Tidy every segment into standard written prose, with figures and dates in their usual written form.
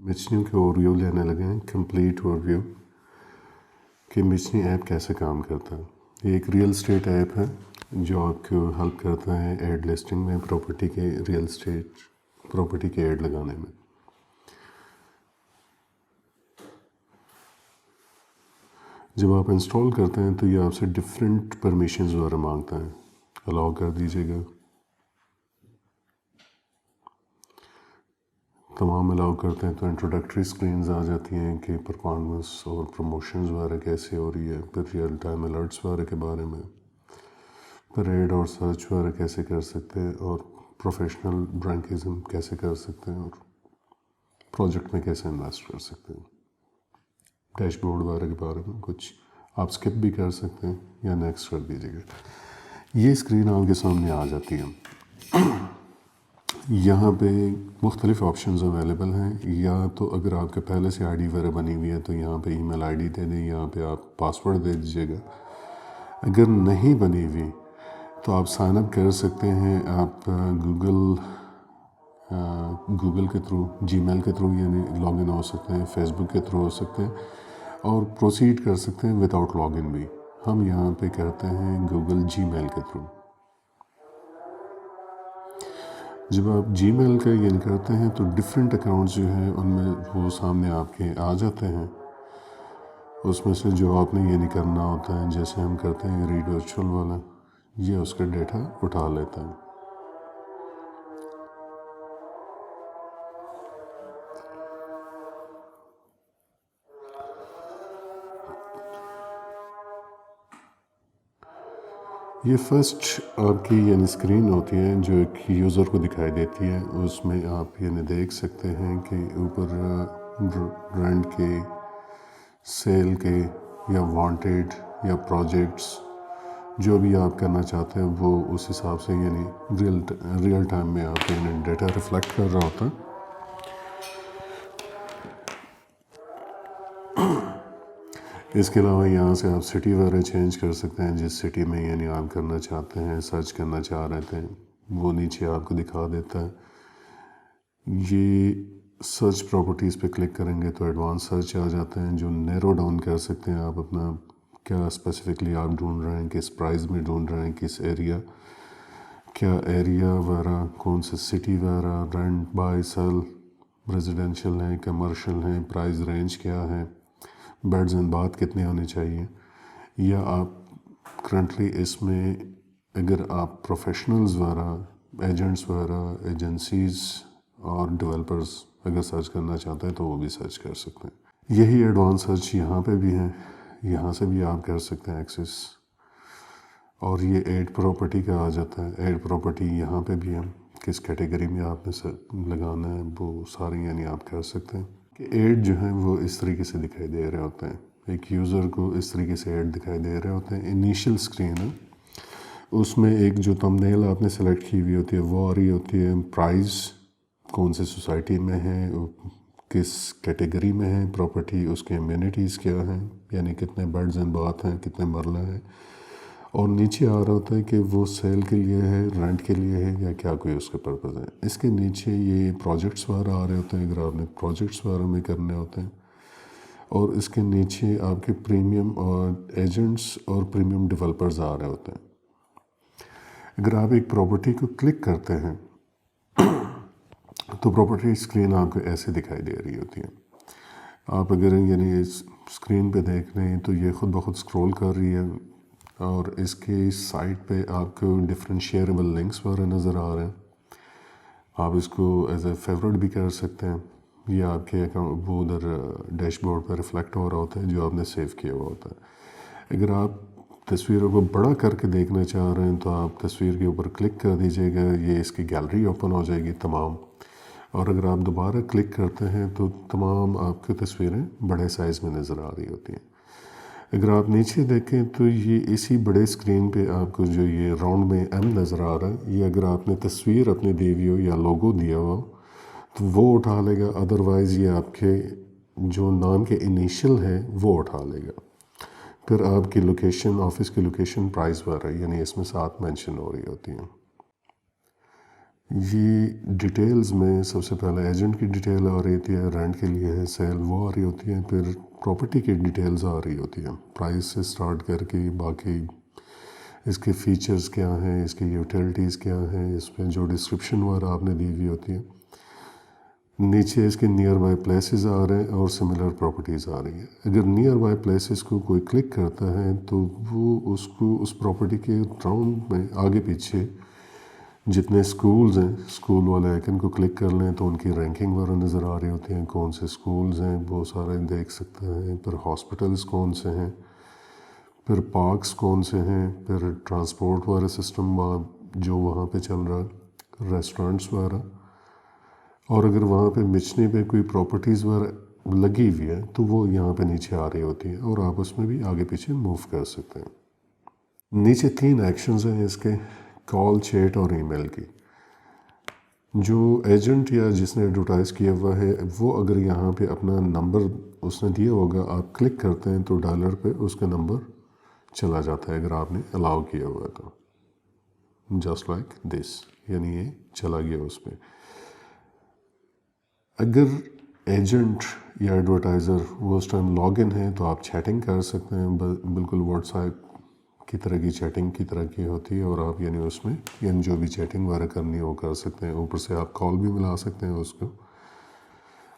مچنیو کے اوورویو لینے لگے ہیں، کمپلیٹ اوورویو کہ مچنی ایپ کیسے کام کرتا ہے۔ یہ ایک ریئل اسٹیٹ ایپ ہے جو آپ کو ہیلپ کرتا ہے ایڈ لسٹنگ میں، پراپرٹی کے ریئل اسٹیٹ پراپرٹی کے ایڈ لگانے میں۔ جب آپ انسٹال کرتے ہیں تو یہ آپ سے ڈفرینٹ پرمیشنز وغیرہ مانگتا ہے، الاؤ کر دیجیے گا، تمام الاؤ کرتے ہیں تو انٹروڈکٹری اسکرینز آ جاتی ہیں کہ پرفارمنس اور پروموشنز وغیرہ کیسے ہو رہی ہے، پھر ریئل ٹائم الرٹس وغیرہ کے بارے میں، پھر ایڈ اور سرچ وغیرہ کیسے کر سکتے ہیں، اور پروفیشنل برانکزم کیسے کر سکتے ہیں، اور پروجیکٹ میں کیسے انویسٹ کر سکتے ہیں، ڈیش بورڈ وغیرہ کے بارے میں کچھ آپ سکپ بھی کر سکتے ہیں یا نیکسٹ کر دیجیے گا۔ یہ اسکرین آپ کے سامنے آ جاتی ہے۔ یہاں پہ مختلف آپشنز اویلیبل ہیں، یا تو اگر آپ کے پہلے سے آئی ڈی وغیرہ بنی ہوئی ہے تو یہاں پہ ای میل آئی ڈی دے دیں، یہاں پہ آپ پاسورڈ دے دیجیے گا۔ اگر نہیں بنی ہوئی تو آپ سائن اپ کر سکتے ہیں، آپ گوگل کے تھرو، جی میل کے تھرو یعنی لاگ ان ہو سکتے ہیں، فیس بک کے تھرو ہو سکتے ہیں، اور پروسیڈ کر سکتے ہیں ود آؤٹ لاگ ان بھی۔ ہم یہاں پہ کرتے ہیں گوگل جی میل کے تھرو۔ جب آپ جی میل کا یعنی کرتے ہیں تو ڈفرینٹ اکاؤنٹس جو ہیں ان میں وہ سامنے آپ کے آ جاتے ہیں، اس میں سے جو آپ نے یعنی کرنا ہوتا ہے، جیسے ہم کرتے ہیں ریڈ ورچوئل والا، یہ اس کا ڈیٹا اٹھا لیتا ہے۔ یہ فرسٹ آپ کی یعنی اسکرین ہوتی ہے جو ایک یوزر کو دکھائی دیتی ہے، اس میں آپ یعنی دیکھ سکتے ہیں کہ اوپر برانڈ کے، سیل کے، یا وانٹیڈ یا پروجیکٹس جو بھی آپ کرنا چاہتے ہیں وہ اس حساب سے یعنی ریئل ٹائم میں آپ یعنی ڈیٹا ریفلیکٹ کر رہا ہوتا ہے۔ اس کے علاوہ یہاں سے آپ سٹی وغیرہ چینج کر سکتے ہیں، جس سٹی میں یعنی آپ کرنا چاہتے ہیں، سرچ کرنا چاہ رہے تھے، وہ نیچے آپ کو دکھا دیتا ہے۔ یہ سرچ پراپرٹیز پہ کلک کریں گے تو ایڈوانس سرچ آ جاتے ہیں جو نیرو ڈاؤن کر سکتے ہیں آپ اپنا کیا اسپیسیفکلی آپ ڈھونڈ رہے ہیں، کس پرائز میں ڈھونڈ رہے ہیں، کس ایریا، کیا ایریا وغیرہ، کون سے سٹی وغیرہ، رینٹ بائی سیل، ریزیڈینشیل ہیں، کمرشل ہیں، پرائز رینج کیا ہے، بیڈز اینڈ باتھ کتنے ہونے چاہیے، یا آپ کرنٹلی اس میں اگر آپ پروفیشنلز وغیرہ، ایجنٹس وغیرہ، ایجنسیز اور ڈیولپرز اگر سرچ کرنا چاہتے ہیں تو وہ بھی سرچ کر سکتے ہیں۔ یہی ایڈوانس سرچ یہاں پہ بھی ہے، یہاں سے بھی آپ کر سکتے ہیں ایکسیس۔ اور یہ ایڈ پراپرٹی کا آ جاتا ہے، ایڈ پراپرٹی یہاں پہ بھی ہے، کس کیٹیگری میں آپ نے لگانا ہے وہ ساری یعنی آپ کر سکتے ہیں۔ کہ ایڈ جو ہیں وہ اس طریقے سے دکھائی دے رہے ہوتے ہیں، ایک یوزر کو اس طریقے سے ایڈ دکھائی دے رہے ہوتے ہیں۔ انیشل اسکرین ہے، اس میں ایک جو تمبنیل آپ نے سلیکٹ کی ہوئی ہوتی ہے وہ آ رہی ہوتی ہے، پرائز کون سی سوسائٹی میں ہے، کس کیٹیگری میں ہے پراپرٹی، اس کے امینٹیز کیا ہیں، یعنی کتنے بیڈز اینڈ باتھ ہیں، کتنے مرلہ ہیں، اور نیچے آ رہا ہوتا ہے کہ وہ سیل کے لیے ہے، رینٹ کے لیے ہے، یا کیا کوئی اس کا پرپز ہے۔ اس کے نیچے یہ پروجیکٹس وغیرہ آ رہے ہوتے ہیں اگر آپ نے پروجیکٹس وغیرہ میں کرنے ہوتے ہیں، اور اس کے نیچے آپ کے پریمیم اور ایجنٹس اور پریمیم ڈیولپرز آ رہے ہوتے ہیں۔ اگر آپ ایک پراپرٹی کو کلک کرتے ہیں تو پراپرٹی اسکرین آپ کو ایسے دکھائی دے رہی ہوتی ہے۔ آپ اگر یعنی اس اسکرین پہ دیکھ رہے ہیں تو یہ خود بخود اسکرول کر رہی ہے، اور اس کے سائٹ پہ آپ کو ڈفرینٹ شیئربل لنکس وغیرہ نظر آ رہے ہیں۔ آپ اس کو ایز اے فیوریٹ بھی کر سکتے ہیں، یہ آپ کے اکاؤنٹ وہ ادھر ڈیش بورڈ پہ ریفلیکٹ ہو رہا ہوتا ہے جو آپ نے سیو کیا ہوا ہوتا ہے۔ اگر آپ تصویروں کو بڑا کر کے دیکھنا چاہ رہے ہیں تو آپ تصویر کے اوپر کلک کر دیجیے گا، یہ اس کی گیلری اوپن ہو جائے گی تمام، اور اگر آپ دوبارہ کلک کرتے ہیں تو تمام آپ کی تصویریں بڑے سائز میں نظر آ رہی ہوتی ہیں۔ اگر آپ نیچے دیکھیں تو یہ اسی بڑے اسکرین پہ آپ کو جو یہ راؤنڈ میں ایم نظر آ رہا ہے، یہ اگر آپ نے تصویر اپنے دی ہوئی ہو یا لوگو دیا ہو تو وہ اٹھا لے گا، ادروائز یہ آپ کے جو نام کے انیشل ہے وہ اٹھا لے گا۔ پھر آپ کی لوکیشن، آفس کی لوکیشن، پرائز وغیرہ یعنی اس میں ساتھ مینشن ہو رہی ہوتی ہیں۔ یہ ڈیٹیلز میں سب سے پہلے ایجنٹ کی ڈیٹیل آ رہی ہوتی ہے، رینٹ کے لیے ہے، سیل وہ آ رہی ہوتی ہے، پھر پراپرٹی کی ڈیٹیلز آ رہی ہوتی ہیں، پرائس سے سٹارٹ کر کے باقی اس کے فیچرز کیا ہیں، اس کی یوٹیلٹیز کیا ہیں، اس میں جو ڈسکرپشن وغیرہ آپ نے دی ہوئی ہوتی ہے۔ نیچے اس کے نیئر بائی پلیسز آ رہے ہیں اور سملر پراپرٹیز آ رہی ہیں۔ اگر نیئر بائی پلیسز کو کوئی کلک کرتا ہے تو وہ اس کو اس پراپرٹی کے راؤنڈ میں آگے پیچھے جتنے سکولز ہیں، سکول والے آئکن کو کلک کر لیں تو ان کی رینکنگ وغیرہ نظر آ رہی ہوتی ہیں، کون سے سکولز ہیں وہ سارے دیکھ سکتے ہیں، پھر ہاسپٹلز کون سے ہیں، پھر پارکس کون سے ہیں، پھر ٹرانسپورٹ وغیرہ سسٹم جو وہاں پہ چل رہا ہے، ریسٹورنٹس وغیرہ، اور اگر وہاں پہ بچنے پہ کوئی پراپرٹیز وغیرہ لگی ہوئی ہے تو وہ یہاں پہ نیچے آ رہی ہوتی ہیں اور آپ اس میں بھی آگے پیچھے موو کر سکتے ہیں۔ نیچے 3 ایکشنز ہیں اس کے، کال، چیٹ اور ای میل کی۔ جو ایجنٹ یا جس نے ایڈورٹائز کیا ہوا ہے وہ اگر یہاں پہ اپنا نمبر اس نے دیا ہوگا، آپ کلک کرتے ہیں تو ڈالر پہ اس کا نمبر چلا جاتا ہے اگر آپ نے الاؤ کیا ہوا تو، جسٹ لائک دس، یعنی یہ چلا گیا اس پہ۔ اگر ایجنٹ یا ایڈورٹائزر وہ اس ٹائم لاگ ان ہے تو آپ چیٹنگ کر سکتے ہیں، بالکل واٹس ایپ کی طرح کی چیٹنگ کی طرح کی ہوتی ہے، اور آپ یعنی اس میں یعنی جو بھی چیٹنگ وغیرہ کرنی ہو کر سکتے ہیں، اوپر سے آپ کال بھی ملا سکتے ہیں اس کو۔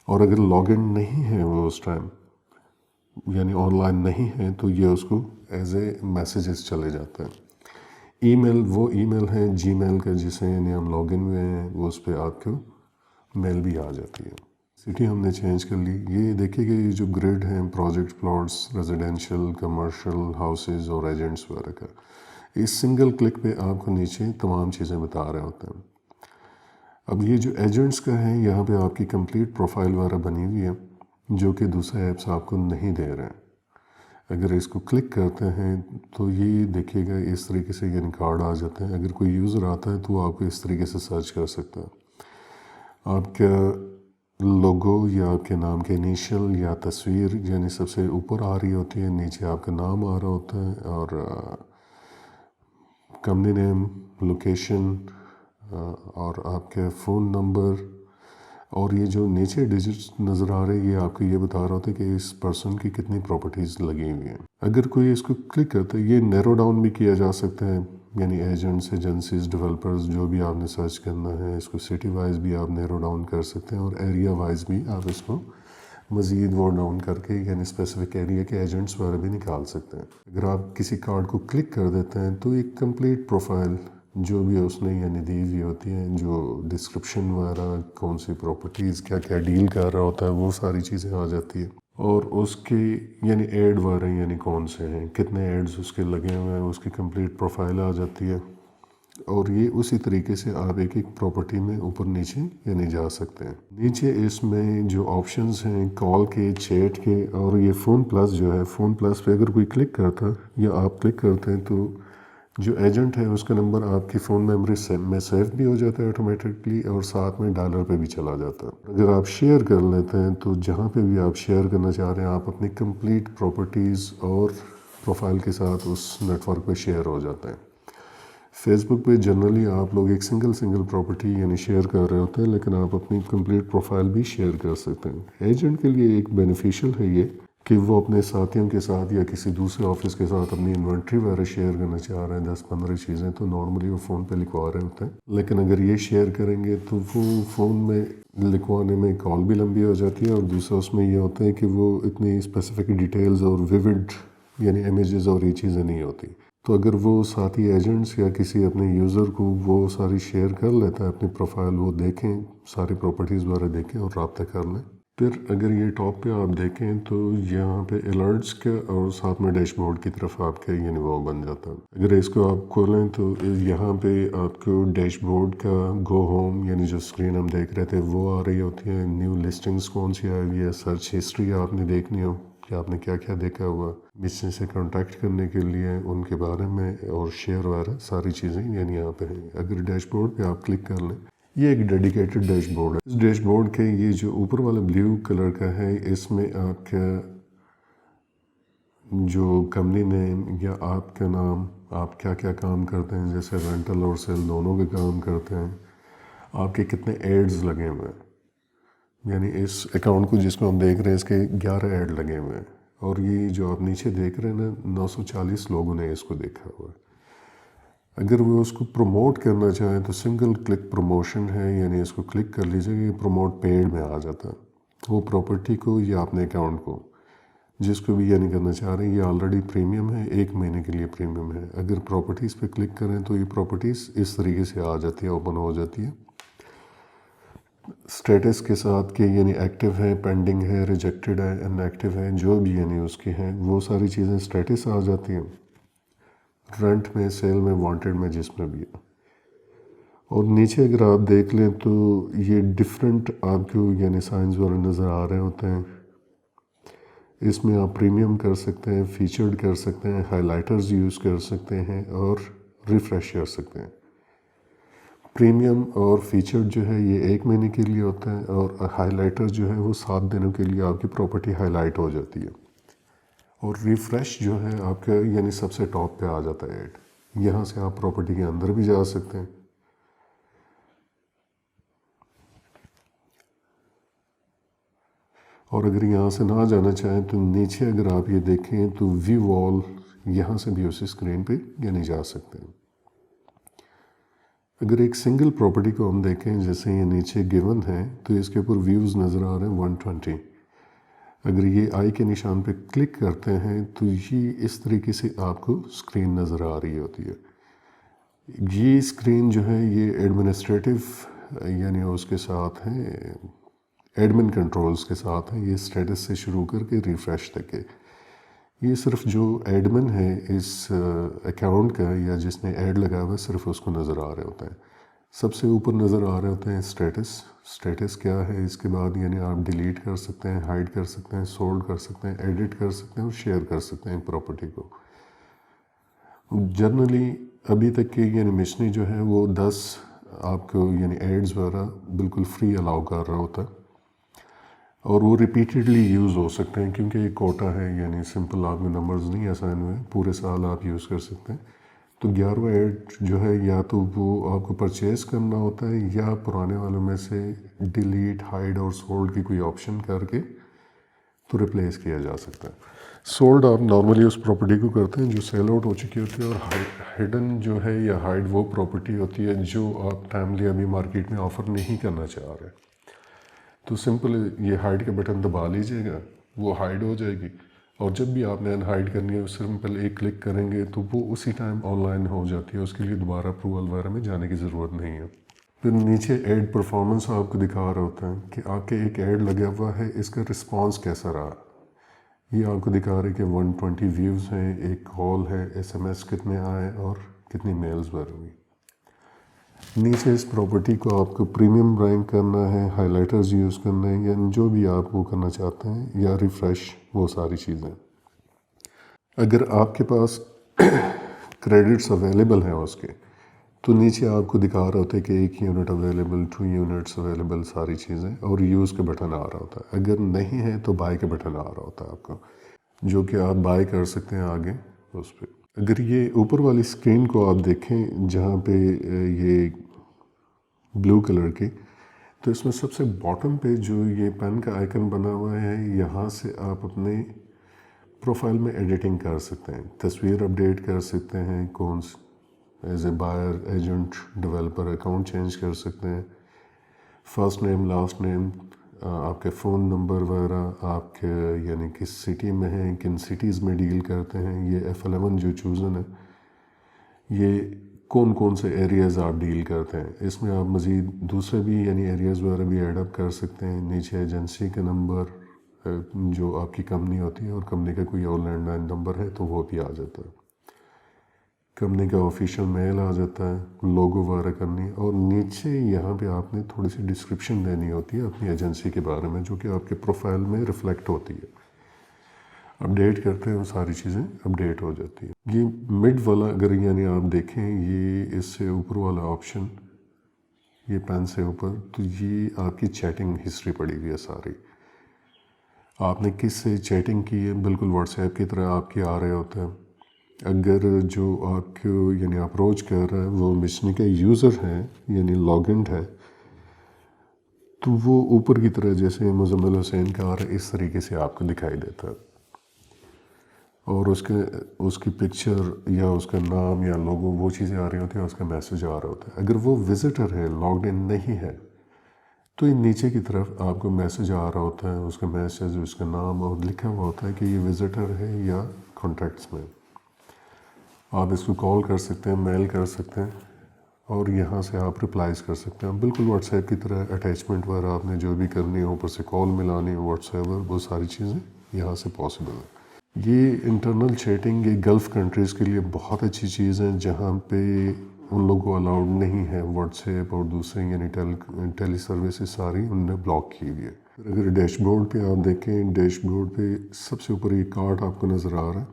اور اگر لاگ ان نہیں ہے وہ اس ٹائم، یعنی آن لائن نہیں ہے، تو یہ اس کو ایز اے میسیجز چلے جاتے ہیں۔ ای میل وہ ای میل ہے جی میل کا جسے یعنی ہم لاگ ان ہوئے ہیں، وہ اس پہ آپ کو میل بھی آ جاتی ہے۔ سٹی ہم نے چینج کر لی۔ یہ دیکھیے کہ یہ جو گریڈ ہیں، project plots, residential, commercial, houses اور ایجنٹس وغیرہ کا، اس سنگل کلک پہ آپ کو نیچے تمام چیزیں بتا رہے ہوتے ہیں۔ اب یہ جو ایجنٹس کا ہے، یہاں پہ آپ کی کمپلیٹ پروفائل وغیرہ بنی ہوئی ہے جو کہ دوسرے ایپس آپ کو نہیں دے رہے ہیں۔ اگر اس کو کلک کرتے ہیں تو یہ دیکھیے گا اس طریقے سے یعنی کارڈ آ جاتے ہیں۔ اگر کوئی یوزر آتا ہے تو وہ آپ کو اس طریقے سے سرچ کر سکتا ہے۔ آپ کا لوگو یا آپ کے نام کے انیشل یا تصویر یعنی سب سے اوپر آ رہی ہوتی ہے، نیچے آپ کا نام آ رہا ہوتا ہے، اور کمپنی نیم، لوکیشن، اور آپ کے فون نمبر، اور یہ جو نیچے ڈیجٹس نظر آ رہے ہیں یہ آپ کو یہ بتا رہا ہوتا ہے کہ اس پرسن کی کتنی پراپرٹیز لگی ہوئی ہیں۔ اگر کوئی اس کو کلک کرتا ہے، یہ نیرو ڈاؤن بھی کیا جا سکتا ہے، یعنی ایجنٹس، ایجنسیز، ڈیولپرز جو بھی آپ نے سرچ کرنا ہے، اس کو سٹی وائز بھی آپ نیرو ڈاؤن کر سکتے ہیں، اور ایریا وائز بھی آپ اس کو مزید وہ ڈاؤن کر کے یعنی اسپیسیفک ایریا کے ایجنٹس وغیرہ بھی نکال سکتے ہیں۔ اگر آپ کسی کارڈ کو کلک کر دیتے ہیں تو ایک کمپلیٹ پروفائل جو بھی اس نے یعنی دی ہوئی ہوتی ہے، جو ڈسکرپشن وغیرہ، کون سی پراپرٹیز، کیا کیا ڈیل کر رہا ہوتا ہے، وہ ساری چیزیں آ جاتی ہیں۔ اور اس کے یعنی ایڈ وغیرہ یعنی کون سے ہیں، کتنے ایڈز اس کے لگے ہوئے ہیں، اس کی کمپلیٹ پروفائل آ جاتی ہے۔ اور یہ اسی طریقے سے آپ ایک ایک پراپرٹی میں اوپر نیچے یعنی جا سکتے ہیں۔ نیچے اس میں جو آپشنز ہیں کال کے، چیٹ کے، اور یہ فون پلس جو ہے، فون پلس پہ اگر کوئی کلک کرتا یا آپ کلک کرتے ہیں تو جو ایجنٹ ہے اس کا نمبر آپ کی فون میموری میں سیو بھی ہو جاتا ہے آٹومیٹکلی، اور ساتھ میں ڈالر پہ بھی چلا جاتا ہے۔ اگر آپ شیئر کر لیتے ہیں تو جہاں پہ بھی آپ شیئر کرنا چاہ رہے ہیں، آپ اپنی کمپلیٹ پراپرٹیز اور پروفائل کے ساتھ اس نیٹ ورک پہ شیئر ہو جاتے ہیں۔ فیس بک پہ جنرلی آپ لوگ ایک سنگل پراپرٹی یعنی شیئر کر رہے ہوتے ہیں، لیکن آپ اپنی کمپلیٹ پروفائل بھی شیئر کر سکتے ہیں۔ ایجنٹ کے لیے ایک بینیفیشل ہے یہ کہ وہ اپنے ساتھیوں کے ساتھ یا کسی دوسرے آفس کے ساتھ اپنی انوینٹری وغیرہ شیئر کرنا چاہ رہے ہیں، 10-15 چیزیں تو نارملی وہ فون پہ لکھوا رہے ہوتے ہیں، لیکن اگر یہ شیئر کریں گے تو وہ فون میں لکھوانے میں کال بھی لمبی ہو جاتی ہے، اور دوسرا اس میں یہ ہوتا ہے کہ وہ اتنی اسپیسیفک ڈیٹیلز اور ویوڈ یعنی امیجز اور یہ چیزیں نہیں ہوتی۔ تو اگر وہ ساتھی ایجنٹس یا کسی اپنے یوزر کو وہ ساری شیئر کر لیتا ہے اپنی پروفائل، وہ دیکھیں ساری پراپرٹیز وغیرہ دیکھیں اور رابطہ کر لیں۔ پھر اگر یہ ٹاپ پہ آپ دیکھیں تو یہاں پہ الرٹس کا اور ساتھ میں ڈیش بورڈ کی طرف آپ کے یعنی وہ بن جاتا ہے۔ اگر اس کو آپ کھولیں تو یہاں پہ آپ کو ڈیش بورڈ کا گو ہوم یعنی جو اسکرین ہم دیکھ رہے تھے وہ آ رہی ہوتی ہے، نیو لسٹنگز کون سی آئی ہوئی ہے، سرچ ہسٹری آپ نے دیکھنی ہو کہ آپ نے کیا کیا دیکھا ہوا، بزنس سے کانٹیکٹ کرنے کے لیے ان کے بارے میں، اور شیئر وغیرہ ساری چیزیں یعنی یہاں پہ ہیں۔ اگر ڈیش بورڈ پہ آپ کلک کر لیں، یہ ایک ڈیڈیکیٹڈ ڈیش بورڈ ہے۔ اس ڈیش بورڈ کے یہ جو اوپر والا بلیو کلر کا ہے، اس میں آپ کا جو کمپنی نیم یا آپ کا نام، آپ کیا کیا کام کرتے ہیں، جیسے رینٹل اور سیل دونوں کے کام کرتے ہیں، آپ کے کتنے ایڈز لگے ہوئے ہیں، یعنی اس اکاؤنٹ کو جس کو ہم دیکھ رہے ہیں اس کے 11 ایڈ لگے ہوئے ہیں، اور یہ جو آپ نیچے دیکھ رہے ہیں نا 940 لوگوں نے اس کو دیکھا ہوا ہے۔ اگر وہ اس کو پروموٹ کرنا چاہیں تو سنگل کلک پروموشن ہے، یعنی اس کو کلک کر لیجئے کہ یہ پروموٹ پیڈ میں آ جاتا ہے، وہ پراپرٹی کو یا اپنے اکاؤنٹ کو جس کو بھی یعنی کرنا چاہ رہے ہیں، یہ آلریڈی پریمیم ہے، 1 مہینے کے لیے پریمیم ہے۔ اگر پراپرٹیز پہ کلک کریں تو یہ پراپرٹیز اس طریقے سے آ جاتی ہے، اوپن ہو جاتی ہے سٹیٹس کے ساتھ کہ یعنی ایکٹیو ہے، پینڈنگ ہے، ریجیکٹڈ ہے، ان ایکٹیو ہے، جو بھی یعنی اس کی ہیں وہ ساری چیزیں سٹیٹس آ جاتی ہیں، رینٹ میں، سیل میں، وانٹڈ میں، جس میں بھی ہے۔ اور نیچے اگر آپ دیکھ لیں تو یہ ڈیفرنٹ آپ کو یعنی سائنز وغیرہ نظر آ رہے ہوتے ہیں۔ اس میں آپ پریمیم کر سکتے ہیں، فیچرڈ کر سکتے ہیں، ہائی لائٹرز یوز کر سکتے ہیں، اور ریفریش کر سکتے ہیں۔ پریمیم اور فیچرڈ جو ہے یہ 1 مہینے کے لیے ہوتا ہے، اور ہائی لائٹر جو ہے وہ 7 دنوں کے لیے آپ کی پراپرٹی ہائی لائٹ ہو جاتی ہے۔ اور ریفریش جو ہے آپ کا یعنی سب سے ٹاپ پہ آ جاتا ہے ایڈ، یہاں سے آپ پراپرٹی کے اندر بھی جا سکتے ہیں۔ اور اگر یہاں سے نہ جانا چاہیں تو نیچے اگر آپ یہ دیکھیں تو ویو آل، یہاں سے بھی اسی اسکرین پہ یعنی جا سکتے ہیں۔ اگر ایک سنگل پراپرٹی کو ہم دیکھیں جیسے یہ نیچے گیون ہے تو اس کے اوپر ویوز نظر آ رہے ہیں 120۔ اگر یہ آئی کے نشان پہ کلک کرتے ہیں تو یہ اس طریقے سے آپ کو اسکرین نظر آ رہی ہوتی ہے۔ یہ اسکرین جو ہے یہ ایڈمنسٹریٹو یعنی اس کے ساتھ ہیں، ایڈمن کنٹرولز کے ساتھ ہیں، یہ سٹیٹس سے شروع کر کے ریفریش تک ہے۔ یہ صرف جو ایڈمن ہے اس اکاؤنٹ کا یا جس نے ایڈ لگا ہوا ہے صرف اس کو نظر آ رہے ہوتے ہیں۔ سب سے اوپر نظر آ رہے ہوتے ہیں سٹیٹس کیا ہے، اس کے بعد یعنی آپ ڈیلیٹ کر سکتے ہیں، ہائڈ کر سکتے ہیں، سولڈ کر سکتے ہیں، ایڈٹ کر سکتے ہیں، اور شیئر کر سکتے ہیں پراپرٹی کو۔ جنرلی ابھی تک کی یعنی مشنی جو ہے وہ 10 آپ کو یعنی ایڈز وغیرہ بالکل فری الاؤ کر رہا ہوتا ہے، اور وہ ریپیٹڈلی یوز ہو سکتے ہیں کیونکہ یہ کوٹا ہے، یعنی سمپل آپ کے نمبرز نہیں اسائن ہوئے، پورے سال آپ یوز کر سکتے ہیں۔ تو 11واں ایڈ جو ہے یا تو وہ آپ کو پرچیز کرنا ہوتا ہے یا پرانے والوں میں سے ڈیلیٹ، ہائڈ اور سولڈ کی کوئی آپشن کر کے تو ریپلیس کیا جا سکتا ہے۔ سولڈ آپ نارملی اس پراپرٹی کو کرتے ہیں جو سیل آؤٹ ہو چکی ہوتی ہے، اور ہڈن جو ہے یا ہائڈ وہ پراپرٹی ہوتی ہے جو آپ ٹائملی ابھی مارکیٹ میں آفر نہیں کرنا چاہ رہے، تو سمپل یہ ہائڈ کا بٹن دبا لیجئے گا، وہ ہائڈ ہو جائے گی، اور جب بھی آپ نے ان ہائڈ کرنی ہے سمپل ایک کلک کریں گے تو وہ اسی ٹائم آن لائن ہو جاتی ہے، اس کے لیے دوبارہ اپروول وغیرہ میں جانے کی ضرورت نہیں ہے۔ پھر نیچے ایڈ پرفارمنس آپ کو دکھا رہا ہوتا ہے کہ آپ کے ایک ایڈ لگا ہوا ہے، اس کا رسپانس کیسا رہا۔ یہ آپ کو دکھا رہے کہ 120 ویوز ہیں، ایک کال ہے، SMS کتنے آئے اور کتنی میلز بھر ہوئی۔ نیچے اس پراپرٹی کو آپ کو پریمیم رینک کرنا ہے، ہائی لائٹرز یوز کرنا ہے، یا جو بھی آپ وہ کرنا چاہتے ہیں، یا ریفریش، وہ ساری چیزیں۔ اگر آپ کے پاس کریڈٹس اویلیبل ہیں اس کے تو نیچے آپ کو دکھا رہا ہوتا ہے کہ 1 یونٹ اویلیبل، 2 یونٹس اویلیبل، ساری چیزیں، اور یوز کا بٹن آ رہا ہوتا ہے۔ اگر نہیں ہے تو بائی کا بٹن آ رہا ہوتا ہے آپ کو، جو کہ آپ بائی کر سکتے ہیں آگے اس پہ۔ اگر یہ اوپر والی اسکرین کو آپ دیکھیں جہاں پہ یہ بلو کلر کی، تو اس میں سب سے باٹم پہ جو یہ پین کا آئیکن بنا ہوا ہے، یہاں سے آپ اپنے پروفائل میں ایڈیٹنگ کر سکتے ہیں، تصویر اپڈیٹ کر سکتے ہیں، کون as a buyer, agent, developer account change کر سکتے ہیں، فرسٹ نیم، لاسٹ نیم، آپ کے فون نمبر وغیرہ، آپ کے یعنی کس سٹی میں ہیں، کن سٹیز میں ڈیل کرتے ہیں، یہ F11 جو چوزن ہے، یہ کون کون سے ایریاز آپ ڈیل کرتے ہیں۔ اس میں آپ مزید دوسرے بھی یعنی ایریاز وغیرہ بھی ایڈ اپ کر سکتے ہیں۔ نیچے ایجنسی کا نمبر جو آپ کی کمپنی ہوتی ہے، اور کمپنی کا کوئی اور لینڈ لائن نمبر ہے تو وہ بھی آ جاتا ہے، کمپنی کا آفیشیل میل آ جاتا ہے، لوگو وغیرہ کرنی، اور نیچے یہاں پہ آپ نے تھوڑی سی ڈسکرپشن دینی ہوتی ہے اپنی ایجنسی کے بارے میں، جو کہ آپ کے پروفائل میں ریفلیکٹ ہوتی ہے۔ اپڈیٹ کرتے ہیں وہ ساری چیزیں اپڈیٹ ہو جاتی ہیں۔ یہ مڈ والا اگر یعنی آپ دیکھیں، یہ اس سے اوپر والا آپشن، یہ پین سے اوپر، تو یہ آپ کی چیٹنگ ہسٹری پڑی ہوئی ہے ساری، آپ نے کس سے چیٹنگ کی ہے، بالکل واٹس ایپ کی طرح آپ کے آ رہے ہوتے ہیں۔ اگر جو آپ کو یعنی اپروچ کر رہا ہے وہ مشنی کا یوزر ہے، یعنی لاگ انڈ ہے، تو وہ اوپر کی طرح جیسے مزمل حسین کا آ رہا ہے اس طریقے سے آپ کو دکھائی دیتا ہے، اور اس کی پکچر یا اس کا نام یا لوگو وہ چیزیں آ رہی ہوتی ہیں، اس کا میسج آ رہا ہوتا ہے۔ اگر وہ وزٹر ہے، لاگڈ ان نہیں ہے، تو یہ نیچے کی طرف آپ کو میسج آ رہا ہوتا ہے، اس کا میسج، اس کا نام، اور لکھا ہوا ہوتا ہے کہ یہ وزٹر ہے یا کانٹیکٹس میں۔ آپ اس کو کال کر سکتے ہیں، میل کر سکتے ہیں، اور یہاں سے آپ ریپلائز کر سکتے ہیں، بالکل واٹس ایپ کی طرح اٹیچمنٹ وغیرہ آپ نے جو بھی کرنی ہے، اوپر سے کال ملانی ہے، واٹس ایپ، وہ ساری چیزیں یہاں سے پاسبل ہیں۔ یہ انٹرنل چیٹنگ یہ گلف کنٹریز کے لیے بہت اچھی چیز ہے، جہاں پہ ان لوگوں کو الاؤڈ نہیں ہے واٹس ایپ اور دوسرے یعنی ٹیلی سروسز ساری ان نے بلاک کی ہوئی ہے۔ پھر اگر ڈیش بورڈ پہ آپ دیکھیں، ڈیش بورڈ پہ سب سے اوپر یہ کارٹ آپ کو نظر آ رہا ہے۔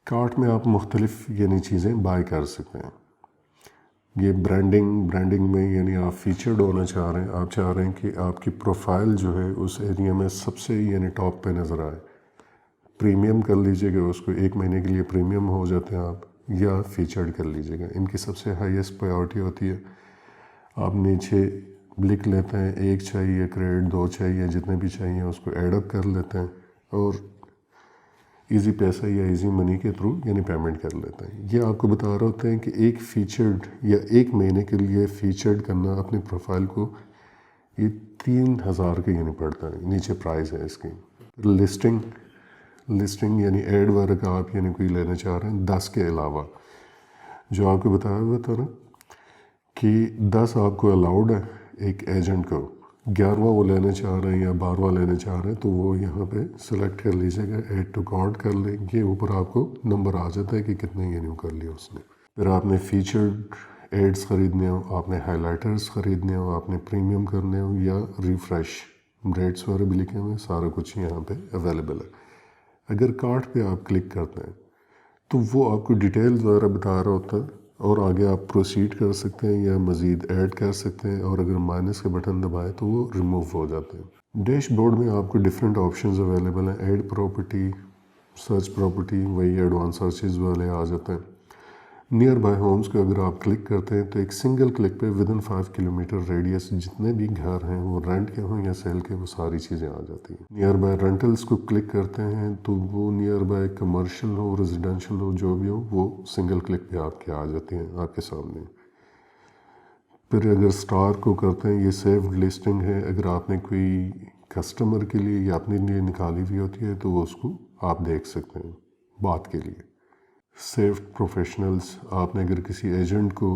کارٹ میں آپ مختلف یعنی چیزیں بائی کر سکتے ہیں۔ یہ برانڈنگ میں یعنی آپ فیچرڈ ہونا چاہ رہے ہیں، آپ چاہ رہے ہیں کہ آپ کی پروفائل جو ہے اس ایریا میں سب سے یعنی ٹاپ پہ نظر آئے، پریمیم کر لیجئے گا اس کو، 1 مہینے کے لیے پریمیم ہو جاتے ہیں آپ، یا فیچرڈ کر لیجئے گا۔ ان کی سب سے ہائیسٹ پرائیورٹی ہوتی ہے، آپ نیچے لکھ لیتے ہیں 1 چاہیے کریڈٹ، 2 چاہیے، جتنے بھی چاہیے اس کو ایڈ اپ کر لیتے ہیں، اور ایزی پیسہ یا ایزی منی کے تھرو یعنی پیمنٹ کر لیتے ہیں۔ یہ آپ کو بتا رہا ہوتا ہے کہ ایک فیچرڈ یا 1 مہینے کے لیے فیچرڈ کرنا اپنی پروفائل کو، یہ 3000 کے یعنی پڑتا ہے، نیچے پرائز ہے اس کی۔ لسٹنگ یعنی ایڈ وغیرہ کا آپ یعنی کوئی لینا چاہ رہے ہیں 10 کے علاوہ، جو آپ کو بتایا ہوا تھا نا کہ 10 آپ کو الاؤڈ ہے ایک ایجنٹ کو، 11واں وہ لینا چاہ رہے ہیں یا 12واں لینا چاہ رہے ہیں، تو وہ یہاں پہ سلیکٹ کر لیجیے گا، ایڈ ٹو کارٹ کر لیں گے، اوپر آپ کو نمبر آ جاتا ہے کہ کتنے یعنی کر لیا اس نے۔ پھر آپ نے فیچرڈ ایڈز خریدنے ہو، آپ نے ہائی لائٹرز خریدنے ہو، آپ نے پریمیم کرنے ہو یا ریفریش، ریٹس وغیرہ بھی لکھے ہوئے، سارا کچھ یہاں پہ اویلیبل ہے۔ اگر کارٹ پہ آپ کلک کرتے ہیں تو وہ آپ کو ڈیٹیلز وغیرہ بتا رہا ہوتا ہے، اور آگے آپ پروسیڈ کر سکتے ہیں یا مزید ایڈ کر سکتے ہیں، اور اگر مائنس کے بٹن دبائے تو وہ ریموو ہو جاتے ہیں۔ ڈیش بورڈ میں آپ کو ڈیفرنٹ آپشنز اویلیبل ہیں، ایڈ پراپرٹی، سرچ پراپرٹی، وہی ایڈوانس سرچز والے آ جاتے ہیں۔ نیئر بائی ہومز کو اگر آپ کلک کرتے ہیں تو ایک سنگل کلک پہ ودن 5 کلومیٹر ریڈیس جتنے بھی گھر ہیں، وہ رینٹ کے ہوں یا سیل کے، وہ ساری چیزیں آ جاتی ہیں۔ نیئر بائی رینٹلز کو کلک کرتے ہیں تو وہ نیئر بائی کمرشل ہو، ریزیڈینشل ہو، جو بھی ہو، وہ سنگل کلک پہ آپ کے آ جاتی ہیں آپ کے سامنے۔ پھر اگر سٹار کو کرتے ہیں، یہ سیوڈ لسٹنگ ہے، اگر آپ نے کوئی کسٹمر کے لیے یا اپنے لیے نکالی ہوئی ہوتی ہے تو وہ اس کو آپ دیکھ سکتے ہیں بات کے لیے۔ سیوڈ پروفیشنلز، آپ نے اگر کسی ایجنٹ کو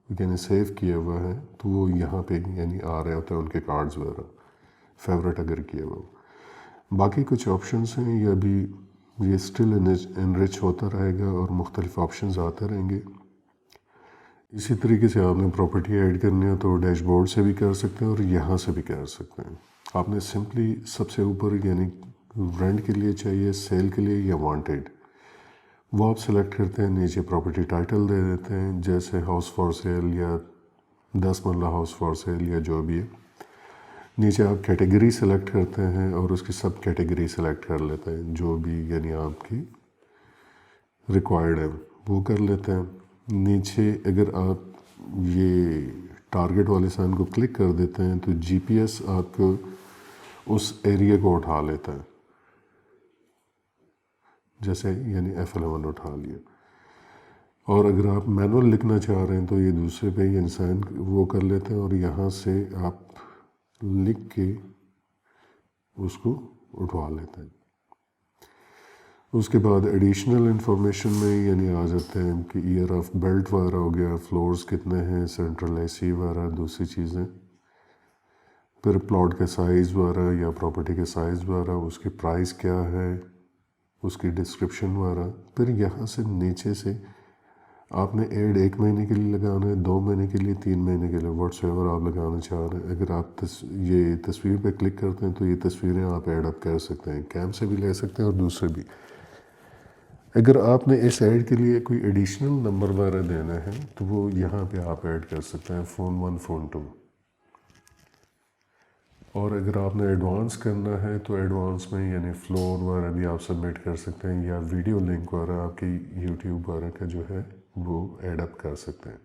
یعنی سیو کیا ہوا ہے تو وہ یہاں پہ یعنی آ رہے ہوتے ہیں ان کے کارڈز وغیرہ، فیوریٹ اگر کیا ہوا ہو۔ باقی کچھ آپشنز ہیں، یہ ابھی یہ اسٹل انرچ ہوتا رہے گا اور مختلف آپشنز آتے رہیں گے۔ اسی طریقے سے آپ نے پراپرٹی ایڈ کرنی ہے تو ڈیش بورڈ سے بھی کر سکتے ہیں اور یہاں سے بھی کر سکتے ہیں۔ آپ نے سمپلی سب سے اوپر یعنی رینٹ کے لیے چاہیے، سیل کے لیے یا وانٹیڈ، وہ آپ سلیکٹ کرتے ہیں، نیچے پراپرٹی ٹائٹل دے دیتے ہیں، جیسے ہاؤس فار سیل یا 10 مرلہ ہاؤس فار سیل یا جو بھی ہے۔ نیچے آپ کیٹیگری سلیکٹ کرتے ہیں اور اس کی سب کیٹیگری سلیکٹ کر لیتے ہیں، جو بھی یعنی آپ کی ریکوائرڈ ہے وہ کر لیتے ہیں۔ نیچے اگر آپ یہ ٹارگٹ والے سائن کو کلک کر دیتے ہیں تو جی پی ایس آپ کو اس ایریا کو اٹھا لیتا ہے، جیسے یعنی F11 اٹھا لیا۔ اور اگر آپ مینول لکھنا چاہ رہے ہیں تو یہ دوسرے پہ ہی انسان وہ کر لیتے ہیں، اور یہاں سے آپ لکھ کے اس کو اٹھوا لیتے ہیں۔ اس کے بعد ایڈیشنل انفارمیشن میں یعنی آ جاتے ہیں کہ ایئر آف بیلٹ وغیرہ ہو گیا، فلورز کتنے ہیں، سینٹرل اے سی وغیرہ، دوسری چیزیں۔ پھر پلاٹ کا سائز وغیرہ یا پراپرٹی کا سائز وغیرہ، اس کی پرائز کیا ہے، اس کی ڈسکرپشن وغیرہ۔ پھر یہاں سے نیچے سے آپ نے ایڈ 1 مہینے کے لیے لگانا ہے، 2 مہینے کے لیے، 3 مہینے کے لیے، واٹس ایور آپ لگانا چاہ رہے ہیں۔ اگر آپ یہ تصویر پہ کلک کرتے ہیں تو یہ تصویریں آپ ایڈ اپ کر سکتے ہیں، کیم سے بھی لے سکتے ہیں اور دوسرے بھی۔ اگر آپ نے اس ایڈ کے لیے کوئی ایڈیشنل نمبر وغیرہ دینا ہے تو وہ یہاں پہ آپ ایڈ کر سکتے ہیں، فون 1 فون 2۔ اور اگر آپ نے ایڈوانس کرنا ہے تو ایڈوانس میں یعنی فلور وغیرہ بھی آپ سبمٹ کر سکتے ہیں، یا ویڈیو لنک وغیرہ آپ کی یوٹیوب وغیرہ کا جو ہے وہ ایڈ اپ کر سکتے ہیں۔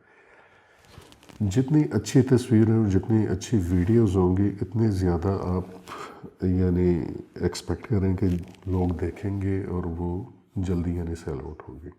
جتنی اچھی تصویریں اور جتنی اچھی ویڈیوز ہوں گی اتنے زیادہ آپ یعنی ایکسپیکٹ کریں کہ لوگ دیکھیں گے اور وہ جلدی یعنی سیل آؤٹ ہوگی.